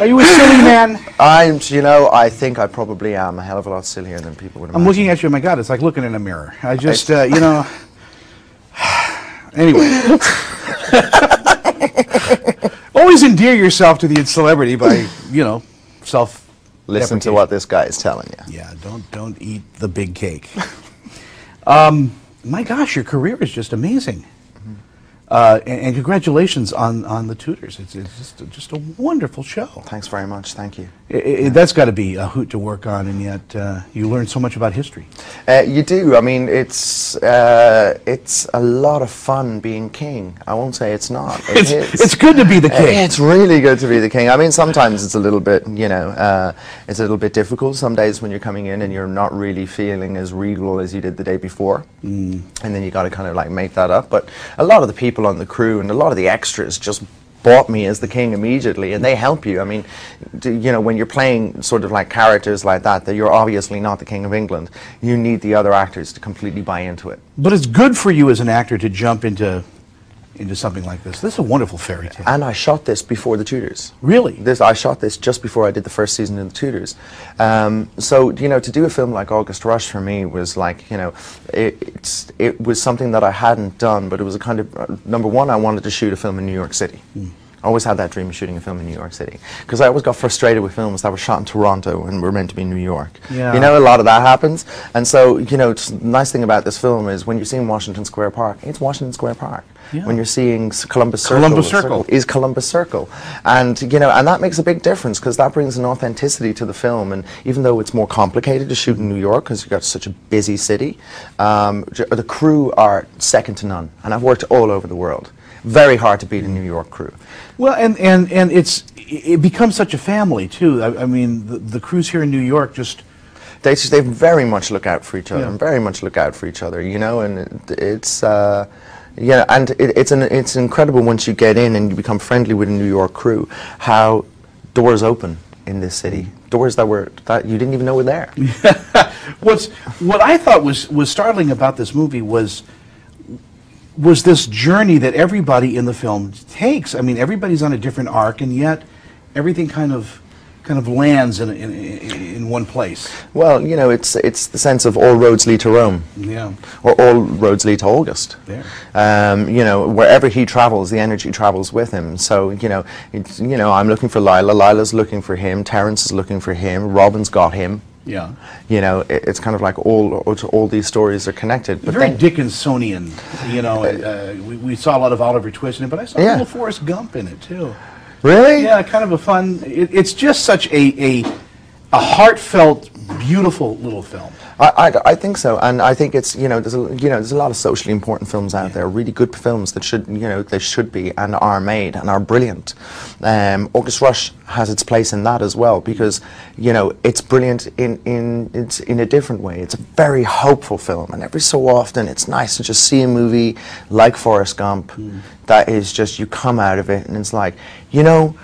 Are you a silly man? You know, I think I probably am a hell of a lot sillier than people would imagine. I'm looking at you, my God, it's like looking in a mirror. I just, you know, anyway. Always endear yourself to the celebrity by, you know, Listen to what this guy is telling you. Yeah, don't eat the big cake. My gosh, your career is just amazing. And congratulations on the Tudors. It's just a wonderful show. Thanks very much. Thank you. That's got to be a hoot to work on, and yet you learn so much about history. You do. I mean, it's a lot of fun being king. I won't say it's not. It's good to be the king. It's really good to be the king. I mean, sometimes it's a little bit, you know, it's a little bit difficult. Some days when you're coming in and you're not really feeling as regal as you did the day before, and then you got to kind of like make that up. But a lot of the people on the crew and a lot of the extras just bought me as the king immediately, and they help you. I mean, you know, when you're playing sort of like characters like that you're obviously not the King of England, you need the other actors to completely buy into it. But it's good for you as an actor to jump into something like this. This is a wonderful fairy tale. And I shot this before the Tudors. Really? I shot this just before I did the first season of the Tudors. So, you know, to do a film like August Rush for me was like, you know, it was something that I hadn't done, but it was a kind of, number one, I wanted to shoot a film in New York City. I always had that dream of shooting a film in New York City, because I always got frustrated with films that were shot in Toronto and were meant to be in New York. Yeah. You know, a lot of that happens. And so, you know, the nice thing about this film is when you're seeing Washington Square Park, it's Washington Square Park. Yeah. When you're seeing Columbus Circle is Columbus Circle. And, you know, and that makes a big difference, because that brings an authenticity to the film. And even though it's more complicated to shoot in New York, because you've got such a busy city, the crew are second to none. And I've worked all over the world. Very hard to beat a New York crew. Well, and it becomes such a family too. I mean, the crews here in New York they very much look out for each other, and very much look out for each other. You know, and it's yeah, and it's incredible once you get in and you become friendly with a New York crew, how doors open in this city. Doors that you didn't even know were there. What I thought was startling about this movie was this journey that everybody in the film takes. I mean, everybody's on a different arc, and yet everything kind of lands in one place. Well, you know, it's the sense of all roads lead to Rome. Yeah. Or all roads lead to August. There. You know, wherever he travels, the energy travels with him. So, you know, I'm looking for Lila, Lila's looking for him, Terence is looking for him, Robin's got him. Yeah. You know, it's kind of like all these stories are connected. But very Dickinsonian, you know. We saw a lot of Oliver Twist in it, but I saw a little Forrest Gump in it too. Really? Yeah, kind of a fun. It's just such a heartfelt, beautiful little film. I think so, and I think it's, you know, there's a lot of socially important films out there, really good films that should be and are made and are brilliant. August Rush has its place in that as well, because, you know, it's brilliant in a different way. It's a very hopeful film, and every so often it's nice to just see a movie like Forrest Gump that is just, you come out of it and it's like, you know,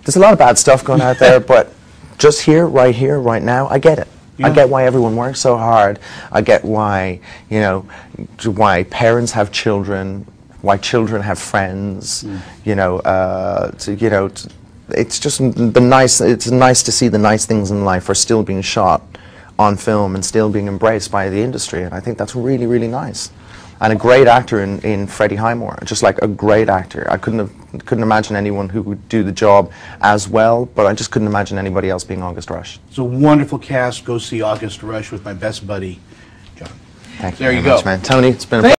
there's a lot of bad stuff going out there, but just here, right now, I get it. Yeah. I get why everyone works so hard. I get why, you know, why parents have children, why children have friends. You know, it's just nice. It's nice to see the nice things in life are still being shot on film and still being embraced by the industry, and I think that's really, really nice. And a great actor in Freddie Highmore, just like a great actor. I couldn't imagine anyone who would do the job as well, but I just couldn't imagine anybody else being August Rush. It's a wonderful cast. Go see August Rush with my best buddy, John. Thank you very much, man. Tony, it's been a pleasure.